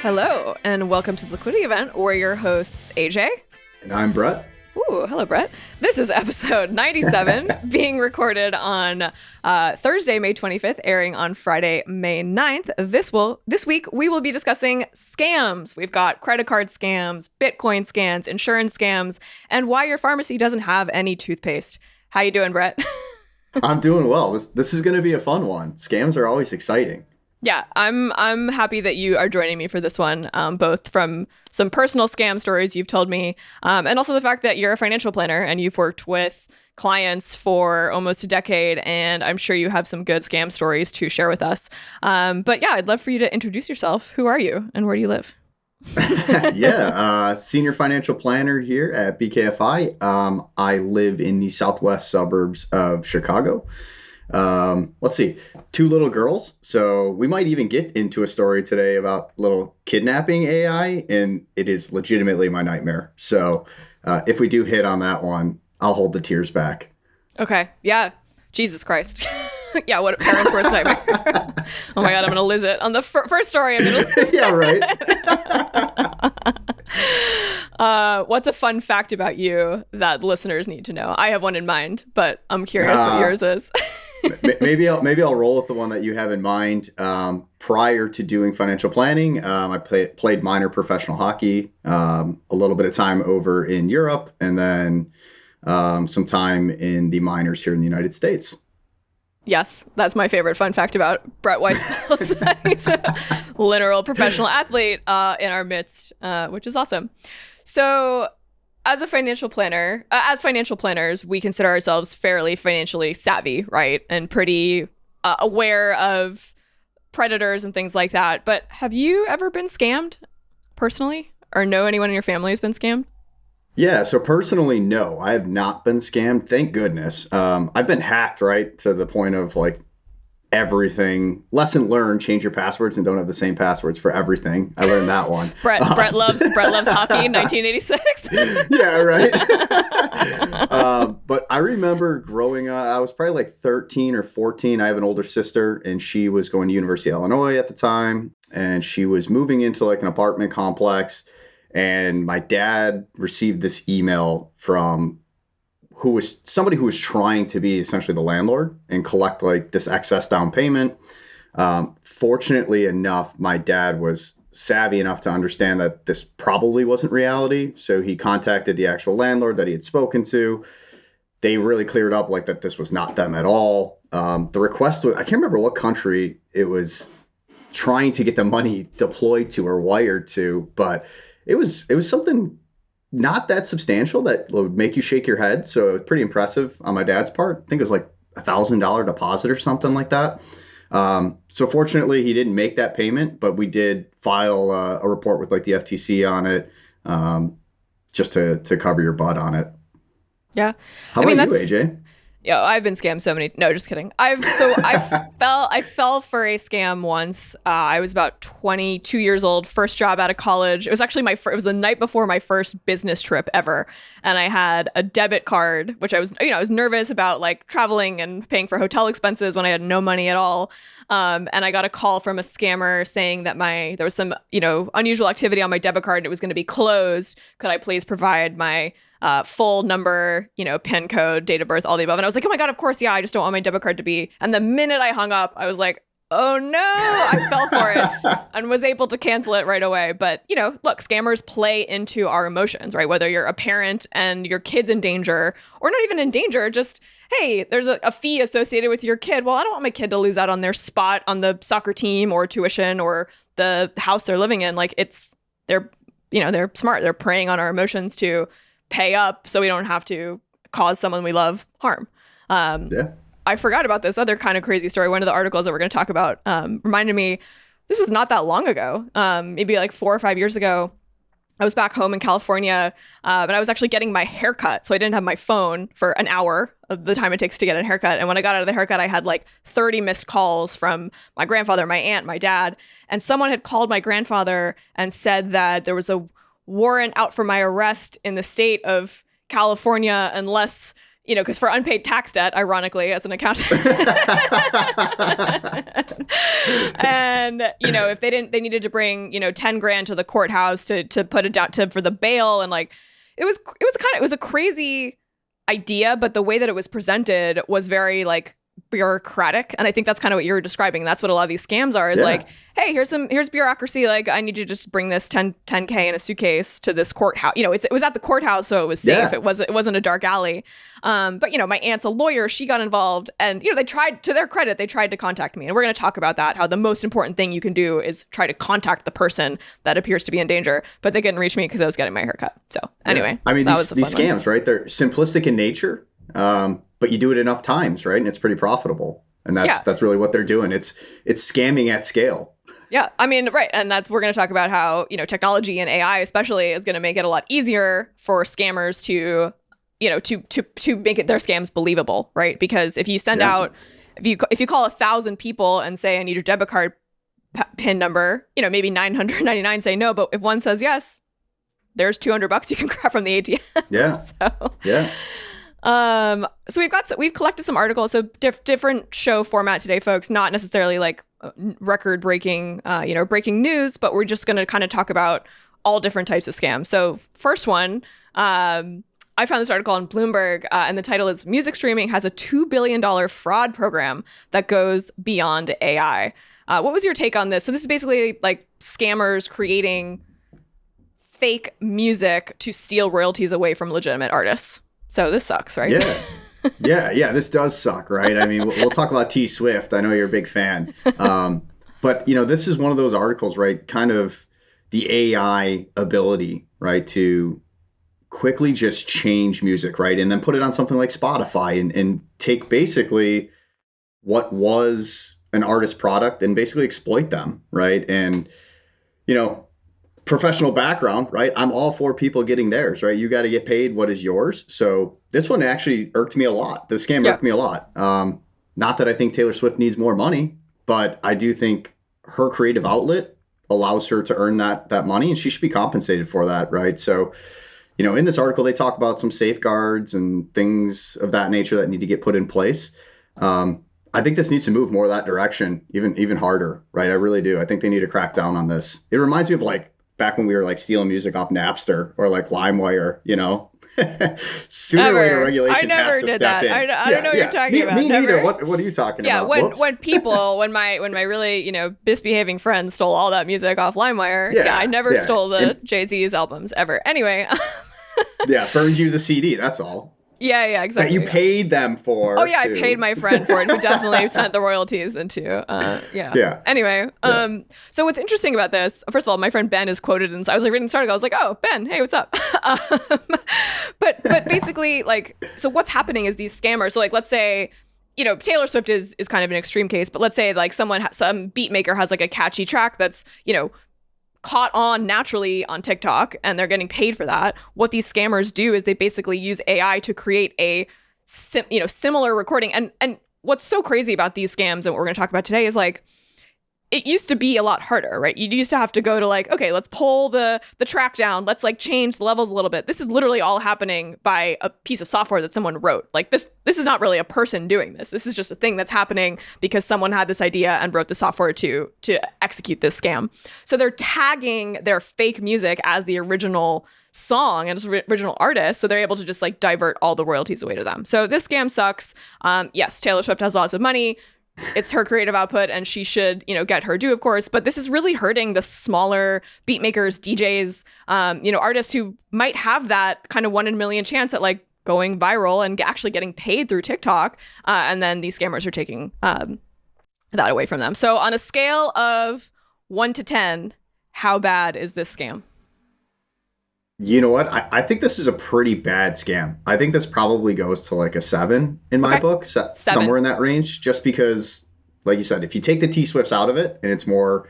Hello, and welcome to the Liquidity Event. We're your hosts, AJ. And I'm Brett. Ooh, hello, Brett. This is episode 97, being recorded on Thursday, May 25th, airing on Friday, May 9th. This week, we will be discussing scams. We've got credit card scams, Bitcoin scams, insurance scams, and why your pharmacy doesn't have any toothpaste. How you doing, Brett? I'm doing well. This is going to be a fun one. Scams are always exciting. Yeah, I'm happy that you are joining me for this one, both from some personal scam stories you've told me, and also the fact that you're a financial planner and you've worked with clients for almost a decade, and I'm sure you have some good scam stories to share with us. But yeah, I'd love for you to introduce yourself. Who are you and where do you live? Senior financial planner here at BKFI. I live in the southwest suburbs of Chicago. Let's see, 2 little girls. So we might even get into a story today about little kidnapping AI, and it is legitimately my nightmare. So if we do hit on that one, I'll hold the tears back. Okay. Yeah. Jesus Christ. Yeah, what a parent's worst nightmare. Oh my God, I'm going to lose it. On the first story, I'm going to lose it. Yeah, right. What's a fun fact about you that listeners need to know? I have one in mind, but I'm curious what yours is. Maybe I'll roll with the one that you have in mind. Prior to doing financial planning, I played minor professional hockey, a little bit of time over in Europe, and then some time in the minors here in the United States. Yes, that's my favorite fun fact about Brett Weissfeld. He's a literal professional athlete in our midst, which is awesome. So as financial planners, we consider ourselves fairly financially savvy, right? And pretty aware of predators and things like that. But have you ever been scammed personally, or know anyone in your family has been scammed? Yeah, so personally, no, I have not been scammed. Thank goodness. I've been hacked, right, to the point of like everything. Lesson learned: change your passwords and don't have the same passwords for everything. I learned that one. Brett loves hockey, 1986. Yeah, right. But I remember growing up, I was probably like 13 or 14. I have an older sister, and she was going to University of Illinois at the time, and she was moving into like an apartment complex. And my dad received this email from somebody who was trying to be essentially the landlord and collect like this excess down payment. Fortunately enough, my dad was savvy enough to understand that this probably wasn't reality. So he contacted the actual landlord that he had spoken to. They really cleared up like that this was not them at all. The request was, I can't remember what country it was trying to get the money deployed to or wired to, but it was something not that substantial that would make you shake your head. So it was pretty impressive on my dad's part. I think it was like $1,000 deposit or something like that. So fortunately, he didn't make that payment, but we did file a report with like the FTC on it, just to cover your butt on it. Yeah. How about you, AJ? Yeah, I've been scammed so many. No, just kidding. I fell for a scam once. I was about 22 years old, first job out of college. It was actually it was the night before my first business trip ever, and I had a debit card, which I was nervous about, like traveling and paying for hotel expenses when I had no money at all. And I got a call from a scammer saying that there was some unusual activity on my debit card and it was going to be closed. Could I please provide my full number, PIN code, date of birth, all the above. And I was like, oh my God, of course. Yeah, I just don't want my debit card to be. And the minute I hung up, I was like, oh no, I fell for it and was able to cancel it right away. But, look, scammers play into our emotions, right? Whether you're a parent and your kid's in danger or not even in danger, just, hey, there's a fee associated with your kid. Well, I don't want my kid to lose out on their spot on the soccer team or tuition or the house they're living in. Like they're smart. They're preying on our emotions to pay up so we don't have to cause someone we love harm. I forgot about this other kind of crazy story. One of the articles that we're going to talk about reminded me, this was not that long ago, maybe like 4 or 5 years ago. I was back home in California, and I was actually getting my haircut. So I didn't have my phone for an hour of the time it takes to get a haircut. And when I got out of the haircut, I had like 30 missed calls from my grandfather, my aunt, my dad. And someone had called my grandfather and said that there was a warrant out for my arrest in the state of California unless because for unpaid tax debt, ironically, as an accountant. And, if they needed to bring, 10 grand to the courthouse to put it down for the bail. And like, it was a crazy idea, but the way that it was presented was very like bureaucratic. And I think that's kind of what you were describing. That's what a lot of these scams are, is like, hey, here's bureaucracy. Like, I need you to just bring this 10K in a suitcase to this courthouse. It was at the courthouse, so it was safe. Yeah. It wasn't a dark alley. But my aunt's a lawyer. She got involved, and they tried, to their credit, they tried to contact me. And we're going to talk about that, how the most important thing you can do is try to contact the person that appears to be in danger. But they couldn't reach me because I was getting my hair cut. So anyway, I mean, these scams, right? They're simplistic in nature. But you do it enough times, right? And it's pretty profitable. And that's really what they're doing. It's scamming at scale. Yeah, I mean, right. And we're going to talk about how, technology and AI especially is going to make it a lot easier for scammers to, to make their scams believable, right? Because if you send out, if you call 1,000 people and say, I need your debit card PIN number, maybe 999 say no, but if one says yes, there's $200 you can grab from the ATM. Yeah. So, yeah. So we've collected some articles, so different show format today, folks, not necessarily like record breaking, breaking news, but we're just going to kind of talk about all different types of scams. So first one, I found this article on Bloomberg, and the title is Music Streaming Has a $2 billion Fraud Program That Goes Beyond AI. What was your take on this? So this is basically like scammers creating fake music to steal royalties away from legitimate artists. So this sucks, right? Yeah, this does suck, right? I mean, we'll talk about T Swift. I know you're a big fan. But, this is one of those articles, right? Kind of the AI ability, right? To quickly just change music, right? And then put it on something like Spotify and take basically what was an artist product and basically exploit them, right? And, professional background, right? I'm all for people getting theirs, right? You got to get paid what is yours. So this one actually irked me a lot. The scam irked me a lot. Not that I think Taylor Swift needs more money, but I do think her creative outlet allows her to earn that money, and she should be compensated for that, right? So, in this article, they talk about some safeguards and things of that nature that need to get put in place. I think this needs to move more that direction, even harder, right? I really do. I think they need to crack down on this. It reminds me of like back when we were like stealing music off Napster or like LimeWire, Sooner or later regulation I never has to did step that. in. I don't know what you're talking about. Me neither. What are you talking about? When my really, misbehaving friends stole all that music off LimeWire. I never stole the Jay-Z's albums ever. Anyway. Burned you the CD. That's all. Yeah, exactly. That you paid them for. Oh, yeah, I paid my friend for it, who definitely sent the royalties into, Anyway, so what's interesting about this, first of all, my friend Ben is quoted, and I was like reading the article, I was like, oh, Ben, hey, what's up? But basically, like, so what's happening is these scammers, so like, let's say, Taylor Swift is kind of an extreme case, but let's say like some beat maker has like a catchy track that's, caught on naturally on TikTok, and they're getting paid for that. What these scammers do is they basically use AI to create a similar recording. And what's so crazy about these scams and what we're going to talk about today is like, it used to be a lot harder, right? You used to have to go to like, okay, let's pull the track down. Let's like change the levels a little bit. This is literally all happening by a piece of software that someone wrote. Like this is not really a person doing this. This is just a thing that's happening because someone had this idea and wrote the software to execute this scam. So they're tagging their fake music as the original song and original artist, so they're able to just like divert all the royalties away to them. So this scam sucks. Yes, Taylor Swift has lots of money. It's her creative output, and she should, get her due, of course. But this is really hurting the smaller beat makers, DJs, artists who might have that kind of 1 in a million chance at like going viral and actually getting paid through TikTok. And then these scammers are taking that away from them. So on a scale of 1 to 10, how bad is this scam? You know what? I think this is a pretty bad scam. I think this probably goes to like a 7 in my book, somewhere in that range, just because, like you said, if you take the T-Swifts out of it and it's more,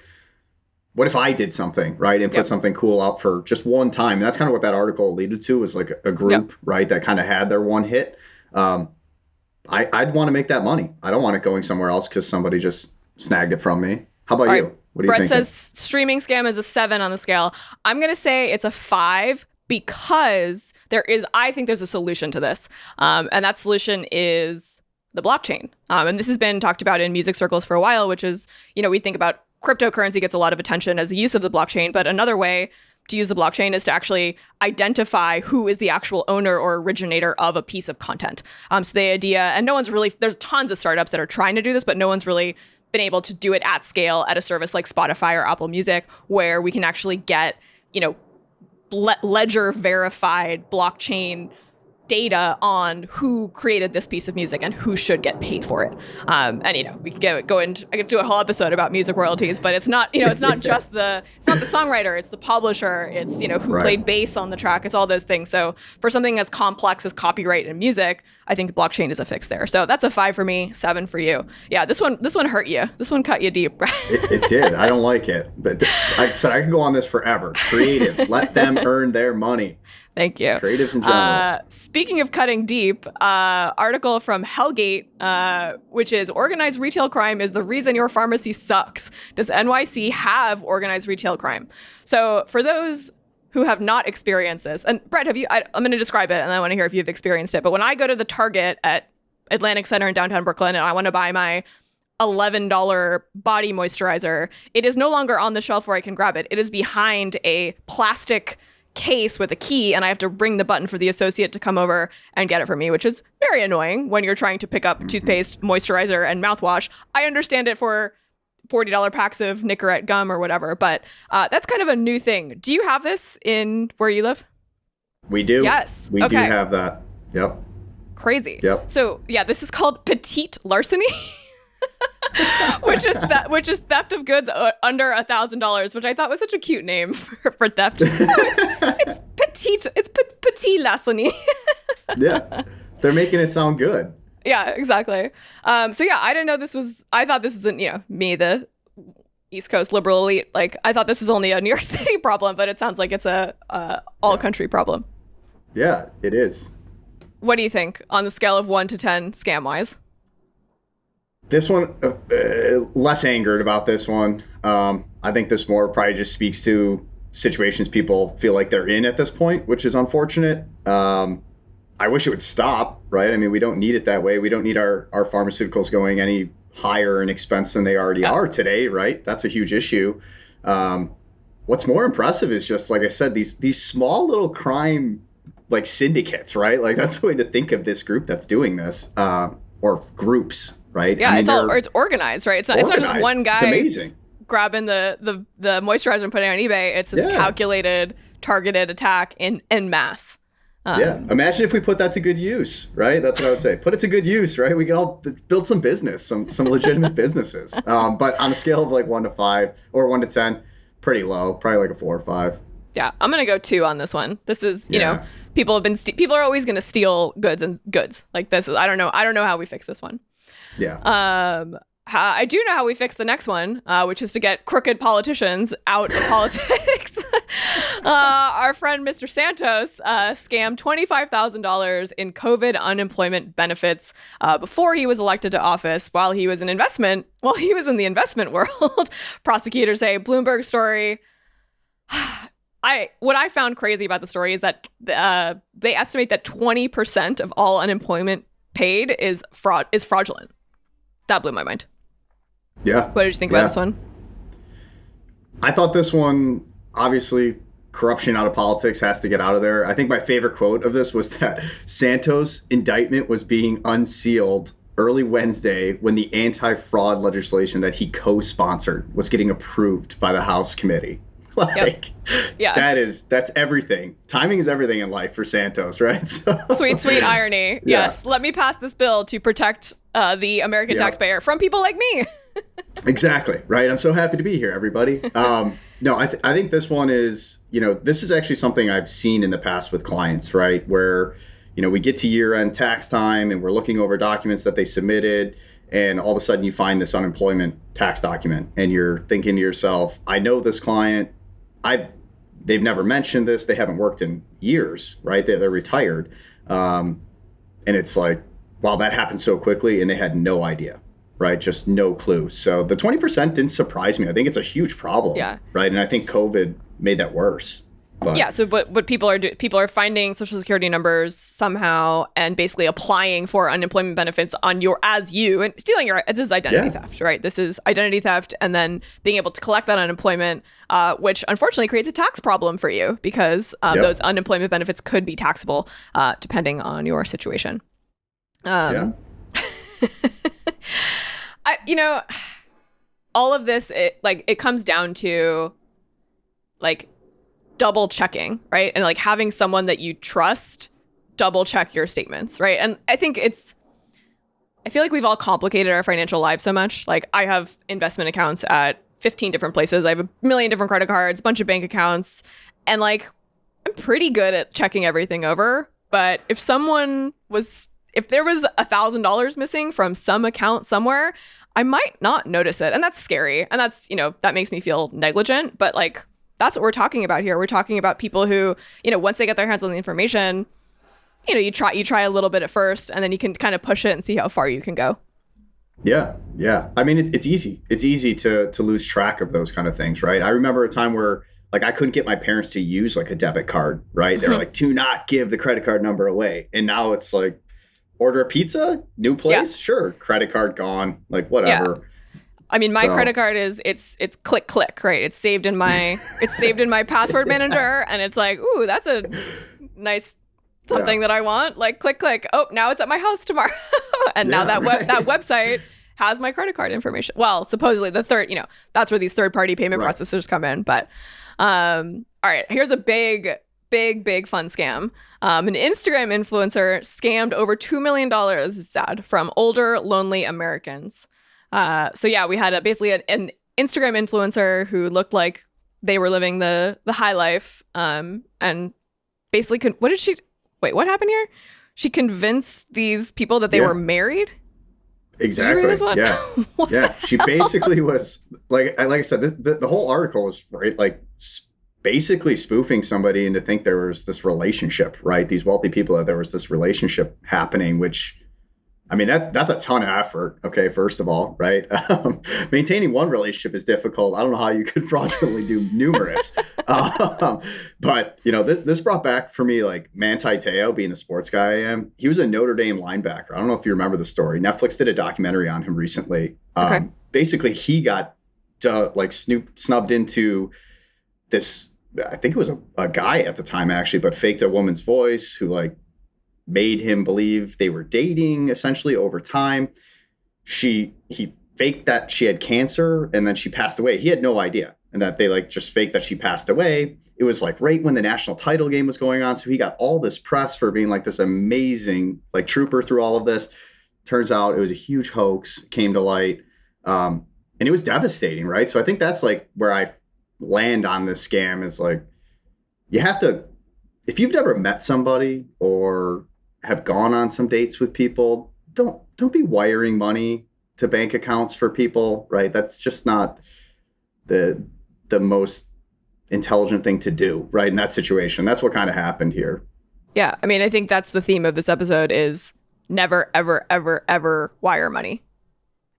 what if I did something, right? And put something cool out for just one time. And that's kind of what that article alluded to, was like a group, right, that kind of had their one hit. I'd want to make that money. I don't want it going somewhere else because somebody just snagged it from me. How about you? What do you think? Brett says streaming scam is a 7 on the scale. I'm going to say it's a 5 because I think there's a solution to this. And that solution is the blockchain. And this has been talked about in music circles for a while, which is, we think about cryptocurrency gets a lot of attention as a use of the blockchain, but another way to use the blockchain is to actually identify who is the actual owner or originator of a piece of content. So the idea, and there's tons of startups that are trying to do this, but no one's really been able to do it at scale at a service like Spotify or Apple Music, where we can actually get, ledger verified blockchain data on who created this piece of music and who should get paid for it. And we can go into, I could do a whole episode about music royalties, but it's not, it's not just it's not the songwriter, it's the publisher, it's, who played bass on the track, it's all those things. So for something as complex as copyright in music, I think the blockchain is a fix there. So that's a 5 for me, 7 for you. Yeah, this one hurt you. This one cut you deep. It did. I don't like it. But like I said, I could go on this forever. Creatives, let them earn their money. Thank you. Creatives in general. Speaking of cutting deep, article from Hellgate, which is organized retail crime is the reason your pharmacy sucks. Does NYC have organized retail crime? So for those who have not experienced this, and Brett, I'm going to describe it and I want to hear if you've experienced it. But when I go to the Target at Atlantic Center in downtown Brooklyn and I want to buy my $11 body moisturizer, it is no longer on the shelf where I can grab it. It is behind a plastic case with a key, and I have to ring the button for the associate to come over and get it for me, which is very annoying when you're trying to pick up toothpaste, moisturizer, and mouthwash. I understand it for $40 packs of Nicorette gum or whatever, but that's kind of a new thing. Do you have this in where you live? We do. Yes. We do have that. Yep. Crazy. Yep. So yeah, this is called petite larceny. which is theft of goods under $1,000, which I thought was such a cute name for theft. It's petite. It's petit larceny. Yeah, they're making it sound good. Yeah, exactly. So yeah, I didn't know this was. I thought this wasn't me, the East Coast liberal elite. Like I thought this was only a New York City problem, but it sounds like it's a all country problem. Yeah, it is. What do you think on the scale of 1 to 10, scam wise? This one, less angered about this one. I think this more probably just speaks to situations people feel like they're in at this point, which is unfortunate. I wish it would stop, right? I mean, we don't need it that way. We don't need our pharmaceuticals going any higher in expense than they already are today, right? That's a huge issue. What's more impressive is just, like I said, these small little crime like syndicates, right? Like that's the way to think of this group that's doing this, or groups. Right. Yeah, I mean, it's organized, right? It's not just one guy grabbing the moisturizer and putting it on eBay. It's this calculated, targeted attack in masse. Imagine if we put that to good use, right? That's what I would say. Put it to good use, right? We can all build some business, some legitimate businesses. But on a scale of like 1 to 5 or 1 to 10, pretty low, probably like a 4 or 5. Yeah, I'm gonna go 2 on this one. This is, people are always gonna steal goods like this. I don't know how we fix this one. Yeah. I do know how we fix the next one, which is to get crooked politicians out of politics. Our friend Mr. Santos scammed $25,000 in COVID unemployment benefits before he was elected to office. While he was in the investment world, prosecutors say Bloomberg story. What I found crazy about the story is that they estimate that 20% of all unemployment paid is fraudulent. That blew my mind. Yeah. What did you think about this one? I thought this one, obviously, corruption out of politics has to get out of there. I think my favorite quote of this was that Santos' indictment was being unsealed early Wednesday when the anti-fraud legislation that he co-sponsored was getting approved by the House committee. That's everything. Timing is everything in life for Santos, right? So, sweet irony. Yes. Let me pass this bill to protect the American taxpayer from people like me. Exactly. Right. I'm so happy to be here, everybody. No, I think this one is, this is actually something I've seen in the past with clients, right? Where, we get to year-end tax time and we're looking over documents that they submitted, and all of a sudden you find this unemployment tax document and you're thinking to yourself, I know this client. They've never mentioned this. They haven't worked in years, right? They're retired. And it's like, wow, that happened so quickly and they had no idea, right? Just no clue. So the 20% didn't surprise me. I think it's a huge problem, right? And I think COVID made that worse. But Yeah. So what people are finding social security numbers somehow and basically applying for unemployment benefits on as you and stealing this is identity theft, right? This is identity theft, and then being able to collect that unemployment, which unfortunately creates a tax problem for you because those unemployment benefits could be taxable depending on your situation. All of this, it comes down to like double checking, right? And like having someone that you trust double check your statements, right? And I feel like we've all complicated our financial lives so much. Like I have investment accounts at 15 different places. I have a million different credit cards, a bunch of bank accounts, and like I'm pretty good at checking everything over. But if there was $1,000 missing from some account somewhere, I might not notice it. And that's scary. And that's, that makes me feel negligent, but like, that's what we're talking about here. We're talking about people who, once they get their hands on the information, you try a little bit at first, and then you can kind of push it and see how far you can go. Yeah. I mean, it's easy. It's easy to lose track of those kind of things, right? I remember a time where like I couldn't get my parents to use like a debit card, right? They were like, do not give the credit card number away. And now it's like, order a pizza, new place, sure, credit card gone, like whatever. Yeah. I mean, my credit card it's click, right? It's saved in my password manager, and it's like, ooh, that's a nice something that I want. Like click. Oh, now it's at my house tomorrow, and now that website has my credit card information. Well, supposedly that's where these third-party payment processors come in. But all right, here's a big fun scam. An Instagram influencer scammed over $2 million. This is sad, from older, lonely Americans. We had basically an Instagram influencer who looked like they were living the high life. And basically, what happened here? She convinced these people that they were married. Exactly. Did you read this one? Yeah. Yeah. She basically was like I said, the whole article was basically spoofing somebody into think there was this relationship, right? These wealthy people, that there was this relationship happening, which, I mean, that's a ton of effort. Okay, first of all, right? Maintaining one relationship is difficult. I don't know how you could fraudulently do numerous. But this brought back for me like Manti Te'o, being the sports guy I am. He was a Notre Dame linebacker. I don't know if you remember the story. Netflix did a documentary on him recently. Basically, he got snubbed into this. I think it was a guy at the time actually, but faked a woman's voice who like made him believe they were dating essentially over time. He faked that she had cancer and then she passed away. He had no idea, and that they like just faked that she passed away. It was like right when the national title game was going on. So he got all this press for being like this amazing like trooper through all of this. Turns out it was a huge hoax, came to light. And it was devastating, right? So I think that's like where I land on this scam is like, you have to, if you've never met somebody or have gone on some dates with people, don't be wiring money to bank accounts for people, right? That's just not the most intelligent thing to do, right? In that situation. That's what kind of happened here. Yeah. I mean, I think that's the theme of this episode is never, ever, ever, ever wire money.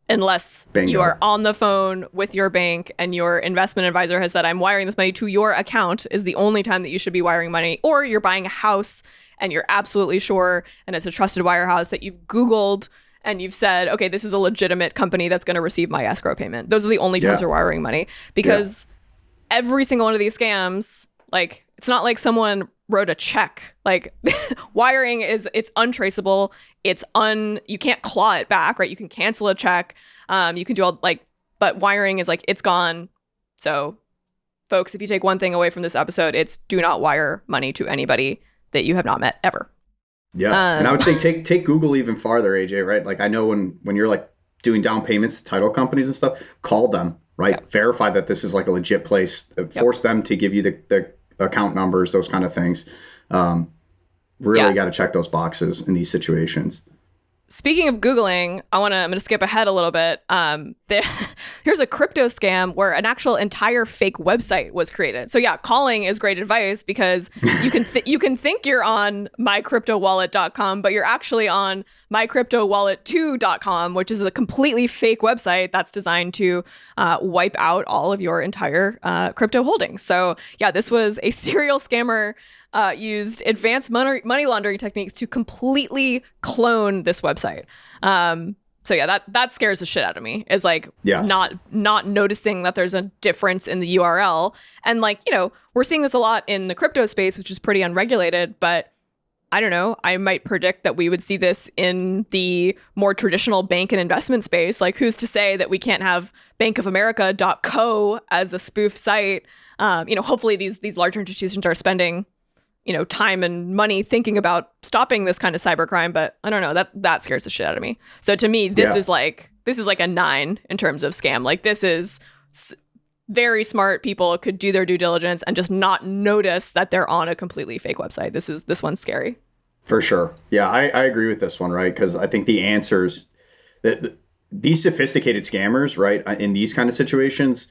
Unless you are on the phone with your bank and your investment advisor has said, I'm wiring this money to your account, is the only time that you should be wiring money. Or you're buying a house and you're absolutely sure, and it's a trusted wire house that you've Googled and you've said, okay, this is a legitimate company that's going to receive my escrow payment. Those are the only times you're wiring money. Because every single one of these scams, like, it's not like someone wrote a check. Like wiring it's untraceable. You can't claw it back, right? You can cancel a check. You can do all but wiring is like, it's gone. So folks, if you take one thing away from this episode, it's do not wire money to anybody that you have not met ever. Yeah. And I would say take Google even farther, AJ, right? Like I know when you're like doing down payments to title companies and stuff, call them, right? Yep. Verify that this is like a legit place. Force them to give you the account numbers, those kind of things. Really got to check those boxes in these situations. speaking of Googling, I'm gonna skip ahead a little bit. Here's a crypto scam where an actual entire fake website was created. So yeah, calling is great advice because you can you can think you're on mycryptowallet.com, but you're actually on mycryptowallet2.com, which is a completely fake website that's designed to wipe out all of your entire crypto holdings. So yeah, this was a serial scammer. Used advanced money laundering techniques to completely clone this website. So yeah, that scares the shit out of me. Is like not noticing that there's a difference in the URL, and like we're seeing this a lot in the crypto space, which is pretty unregulated. But I don't know. I might predict that we would see this in the more traditional bank and investment space. Like, who's to say that we can't have bankofamerica.co as a spoof site? Hopefully these larger institutions are spending time and money thinking about stopping this kind of cybercrime, but I don't know, that scares the shit out of me. So to me, this is like a 9 in terms of scam. Like, this is very smart people could do their due diligence and just not notice that they're on a completely fake website. This one's scary. For sure. Yeah, I agree with this one, right? Because I think the answers that these sophisticated scammers, right, in these kind of situations,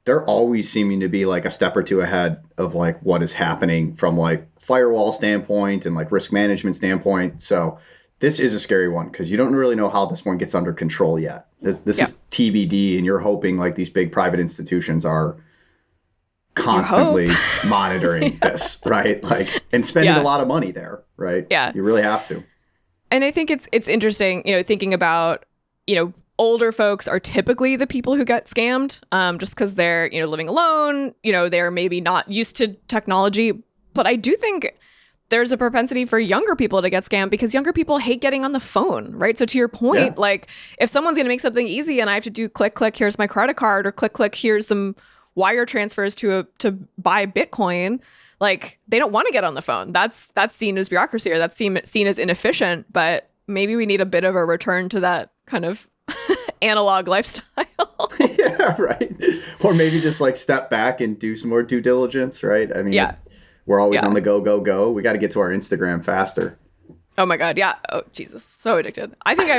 they're always seeming to be like a step or two ahead of like what is happening from like firewall standpoint and like risk management standpoint. So this is a scary one because you don't really know how this one gets under control yet. This is TBD, and you're hoping like these big private institutions are constantly monitoring this, right? Like, and spending a lot of money there, right? Yeah. You really have to. And I think it's interesting, thinking about, older folks are typically the people who get scammed, just because they're, living alone, they're maybe not used to technology. But I do think there's a propensity for younger people to get scammed because younger people hate getting on the phone, right? So to your point, like, if someone's going to make something easy and I have to do click, click, here's my credit card, or click, click, here's some wire transfers to buy Bitcoin, like, they don't want to get on the phone. That's seen as bureaucracy, or that's seen as inefficient. But maybe we need a bit of a return to that kind of analog lifestyle. Yeah, right. Or maybe just like step back and do some more due diligence, right? I mean, we're always on the go. We got to get to our Instagram faster. Oh my God. Yeah. Oh, Jesus. So addicted. I think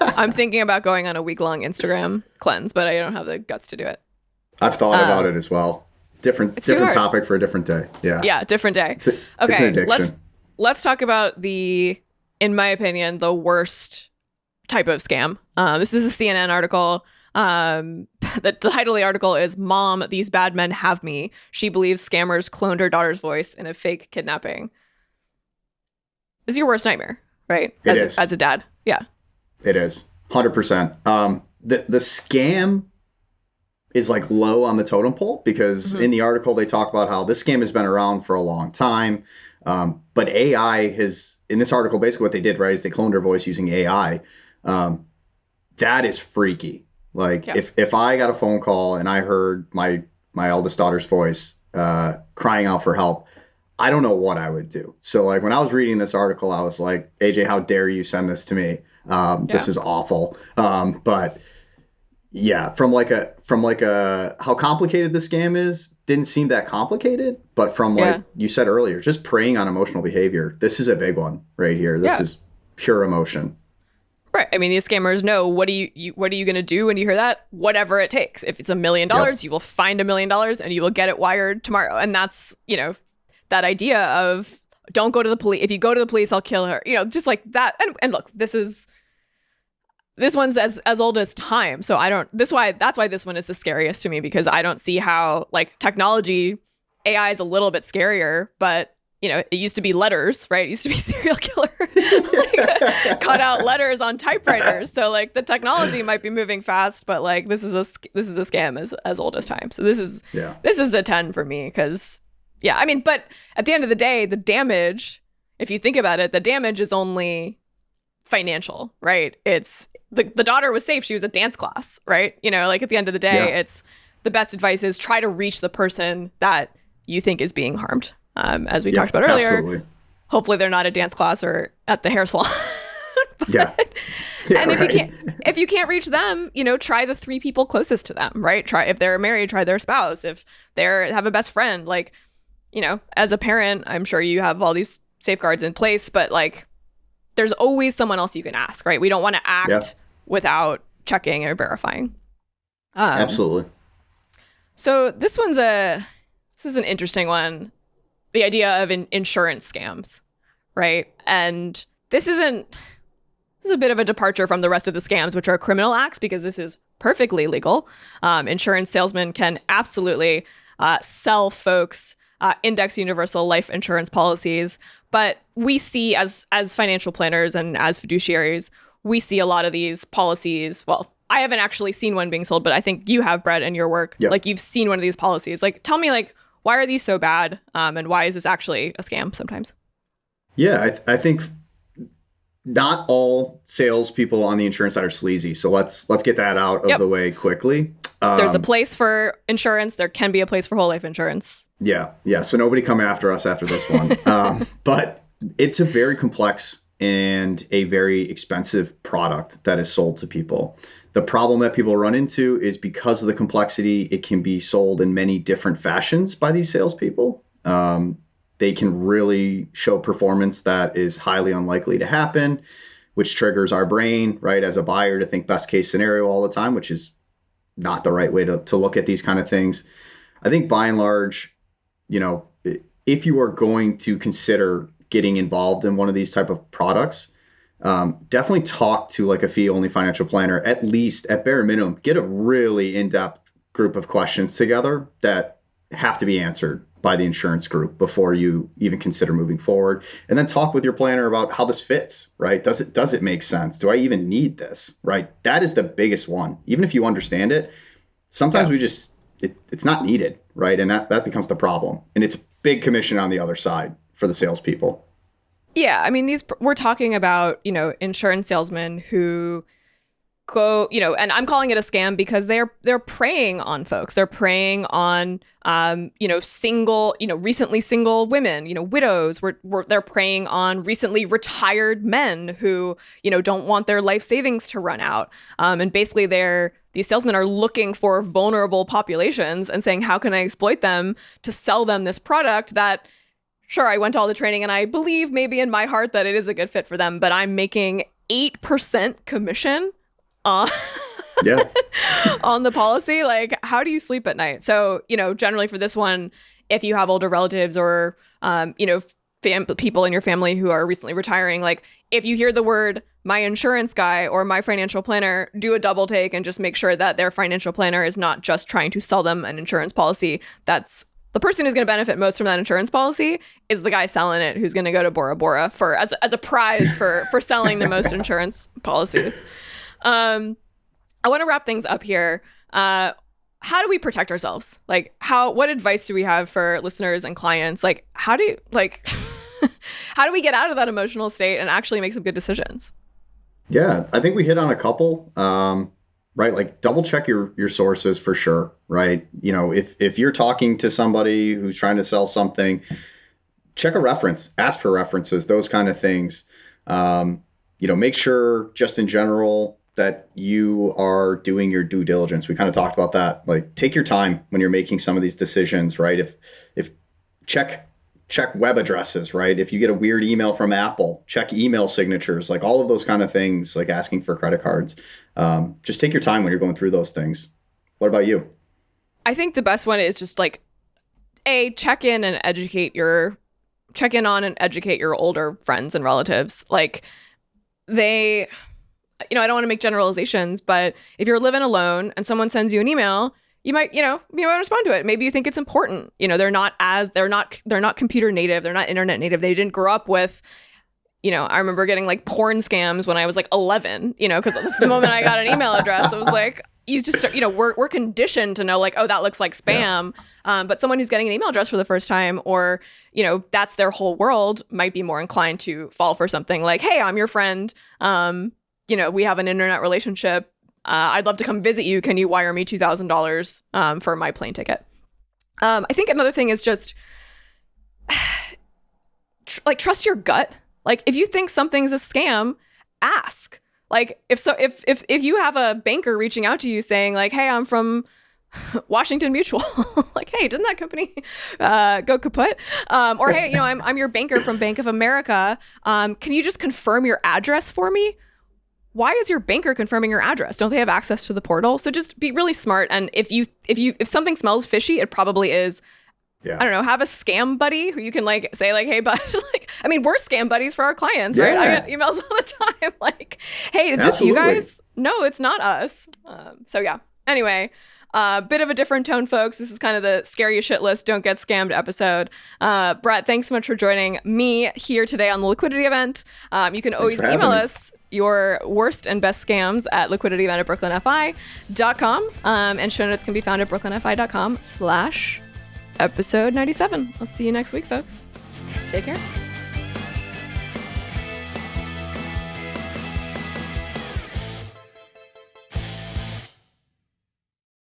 I'm thinking about going on a week-long Instagram cleanse, but I don't have the guts to do it. I've thought about it as well. Different topic for a different day. Yeah. Yeah. Different day. It's an addiction. Let's talk about in my opinion, the worst type of scam. This is a CNN article. The title of the article is "Mom, These Bad Men Have Me. She believes scammers cloned her daughter's voice in a fake kidnapping." This is your worst nightmare, right? As a dad. Yeah. It is. 100%. The scam is like low on the totem pole because in the article they talk about how this scam has been around for a long time. But AI has, in this article, basically what they did, right, is they cloned her voice using AI. That is freaky. Like, if I got a phone call and I heard my eldest daughter's voice crying out for help, I don't know what I would do. So like, when I was reading this article, I was like, AJ, how dare you send this to me? This is awful. But yeah, from like a how complicated the scam is, didn't seem that complicated. But from like you said earlier, just preying on emotional behavior, this is a big one right here. This is pure emotion. Right. I mean, these scammers know what are you going to do when you hear that? Whatever it takes. If it's $1 million, you will find $1 million and you will get it wired tomorrow. And that's, that idea of don't go to the police. If you go to the police, I'll kill her. Just like that. And look, this one's as old as time. So that's why this one is the scariest to me, because I don't see how, like, technology, AI is a little bit scarier, but it used to be letters, right? It used to be serial killer, like, cut out letters on typewriters. So like, the technology might be moving fast, but like, this is a scam as old as time. So this is a 10 for me, because I mean, but at the end of the day, the damage, if you think about it, the damage is only financial, right? It's the daughter was safe. She was at dance class, right? Like, at the end of the day, it's the best advice is try to reach the person that you think is being harmed. As we talked about earlier, absolutely. Hopefully they're not at dance class or at the hair salon. And if you can't reach them, try the 3 people closest to them, right? Try, if they're married, try their spouse. If have a best friend, like, as a parent, I'm sure you have all these safeguards in place, but like, there's always someone else you can ask, right? We don't want to act without checking or verifying. Absolutely. So this is an interesting one. The idea of insurance scams, right? And this is a bit of a departure from the rest of the scams, which are criminal acts, because this is perfectly legal. Insurance salesmen can absolutely sell folks index universal life insurance policies. But we see as financial planners and as fiduciaries, we see a lot of these policies. Well, I haven't actually seen one being sold, but I think you have, Brett, in your work. Yep. Like, you've seen one of these policies. Like, tell me, like, why are these so bad? And why is this actually a scam sometimes? Yeah, I think not all salespeople on the insurance side are sleazy. So let's get that out of the way quickly. There's a place for insurance. There can be a place for whole life insurance. Yeah. So nobody come after us after this one. But it's a very complex and a very expensive product that is sold to people. The problem that people run into is because of the complexity, it can be sold in many different fashions by these salespeople. They can really show performance that is highly unlikely to happen, which triggers our brain, right, as a buyer to think best case scenario all the time, which is not the right way to look at these kind of things. I think by and large, if you are going to consider getting involved in one of these type of products, definitely talk to like a fee-only financial planner, at least at bare minimum, get a really in-depth group of questions together that have to be answered by the insurance group before you even consider moving forward. And then talk with your planner about how this fits, right? Does it make sense? Do I even need this, right? That is the biggest one. Even if you understand it, sometimes it's not needed, right? And that becomes the problem. And it's a big commission on the other side for the salespeople. Yeah, I mean, we're talking about, insurance salesmen who go, and I'm calling it a scam because they're preying on folks. They're preying on, single, recently single women, widows. They're preying on recently retired men who, don't want their life savings to run out. And basically these salesmen are looking for vulnerable populations and saying, how can I exploit them to sell them this product that, sure, I went to all the training and I believe maybe in my heart that it is a good fit for them, but I'm making 8% commission on the policy. Like, how do you sleep at night? So, generally for this one, if you have older relatives or, people in your family who are recently retiring, like if you hear the word my insurance guy or my financial planner, do a double take and just make sure that their financial planner is not just trying to sell them an insurance policy. That's the person who's going to benefit most from that insurance policy is the guy selling it, who's going to go to Bora Bora as a prize for selling the most insurance policies. I want to wrap things up here. How do we protect ourselves? Like, what advice do we have for listeners and clients? Like, how do we get out of that emotional state and actually make some good decisions? Yeah, I think we hit on a couple. Right, like double check your sources for sure, right? If you're talking to somebody who's trying to sell something, check a reference, ask for references, those kind of things. Make sure just in general that you are doing your due diligence. We kind of talked about that. Like, take your time when you're making some of these decisions, right? If check web addresses, right? If you get a weird email from Apple, check email signatures, like all of those kind of things, like asking for credit cards. Just take your time when you're going through those things. What about you? I think the best one is just like, check in on and educate your older friends and relatives. Like I don't want to make generalizations, but if you're living alone and someone sends you an email, you might respond to it. Maybe you think it's important. They're not computer native. They're not internet native. They didn't grow up with, I remember getting like porn scams when I was like 11, because the moment I got an email address, it was like, you just, we're conditioned to know like, oh, that looks like spam. Yeah. But someone who's getting an email address for the first time, or, that's their whole world, might be more inclined to fall for something like, hey, I'm your friend. We have an internet relationship. I'd love to come visit you. Can you wire me $2,000 for my plane ticket? I think another thing is just trust your gut. Like, if you think something's a scam, ask. Like, if you have a banker reaching out to you saying like, hey, I'm from Washington Mutual. Like, hey, didn't that company go kaput? Or hey, I'm your banker from Bank of America. Can you just confirm your address for me? Why is your banker confirming your address? Don't they have access to the portal? So just be really smart. And if something smells fishy, it probably is. Yeah. I don't know, have a scam buddy who you can like say like, hey, bud, like, I mean, we're scam buddies for our clients, right? I get emails all the time like, hey, is this you guys? No, it's not us. So yeah, anyway, bit of a different tone, folks. This is kind of the scare you shitless, don't get scammed episode. Brett, thanks so much for joining me here today on the Liquidity Event. You can always email us your worst and best scams at liquidityevent@brooklynfi.com. And show notes can be found at brooklynfi.com/episode 97. I'll see you next week, folks. Take care.